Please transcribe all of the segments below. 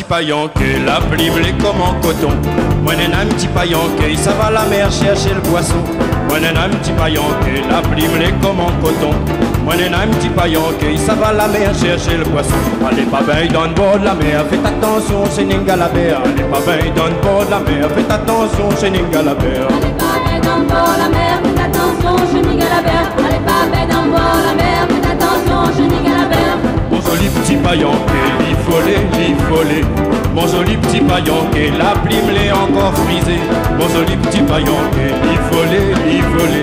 petit paillon que la pluie blé comme en coton. Moi un petit paillon que ça va la mer chercher le poisson. Moi un petit paillon que la pluie blé comme en coton. Moi un petit paillon que ça va la mer chercher le poisson. Allez pas bien dans le bord de la mer, faites attention c'est Ningalabert. Allez pas bien dans le bord de la mer, faites attention c'est Ningalabert. Allez pas bien dans le bord de la mer, faites attention chez Ningalabert. Allez pas bien dans le bord de la mer, faites attention chez Ningalabert. Mon joli petit paillon que l'iffolé. Mon joli petit paillon que la pluie me l'est encore frisé. Mon joli petit paillon que l'iffolé.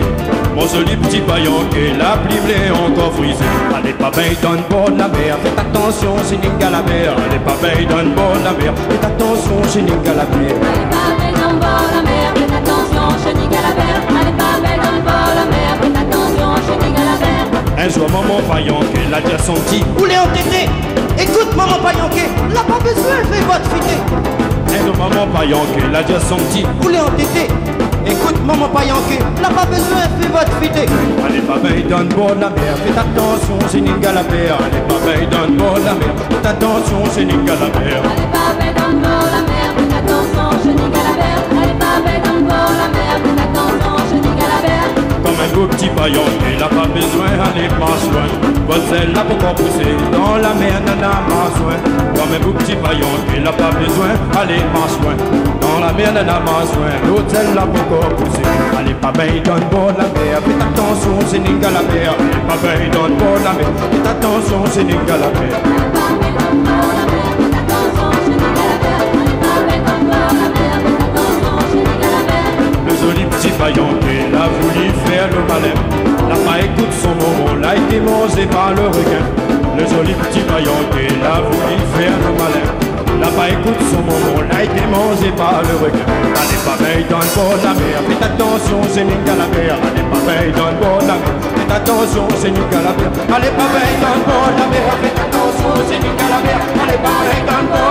Mon joli petit paillon que la pluie me l'est encore frisé. Allez pas bien dans le bord de la mer, faites attention c'est Ningalabert. Allez pas bien dans le bord de la mer, faites attention c'est Ningalabert. Allez pas bien dans le bord de la mer, faites attention chez Ningalabert. Allez pas bien dans le bord de la mer, faites attention chez Ningalabert. Un jour maman paillon que l'a dit à son petit Poulet entêté, écoute maman paillonqué, l'a pas besoin de votre fité. un jour maman paillon que l'a dit à son petit Poulet entêté, écoute maman paillonqué, l'a pas besoin de votre fité. allez pas bien dans le bord de la mer, faites attention c'est Ningalabert. Allez pas bien dans le bord de la mer, faites attention c'est Ningalabert. Allez pas bien dans le bord de la mer, faites attention chez Ningalabert. Allez pas bien dans le bord de la mer, faites attention chez Ningalabert. Comme un beau petit paillon, il n'a pas besoin d'aller pas loin. Votre zèle n'a pas encore poussé, dans la mer n'en a pas soin. Comme un beau petit paillon, il n'a pas besoin d'aller pas loin. Dans la mer n'en a pas soin, l'autre zèle n'a pas encore poussé. Allez pas bien dans le bord de la mer, faites attention c'est Ningalabert. Allez pas bien dans le bord de la mer, faites attention c'est Ningalabert. Allez pas bien dans le bord de la mer, faites attention chez Ningalabert. Allez pas bien dans le bord de la mer, faites attention chez Ningalabert. Le joli petit paillon qu'il a voulu faire le malin n'a pas écouté son moment, l'a été mangé par le requin. Le joli petit paillon qu'il a voulu faire le malin n'a pas écouté son moment, l'a été mangé par le requin. Allez pas bien dans le bord de la mer, faites attention c'est Ningalabert. Allez pas bien dans le bord de la mer, faites attention c'est Ningalabert. Allez pas bien dans le bord de la mer, faites attention c'est Ningalabert. Allez pas bien dans le bord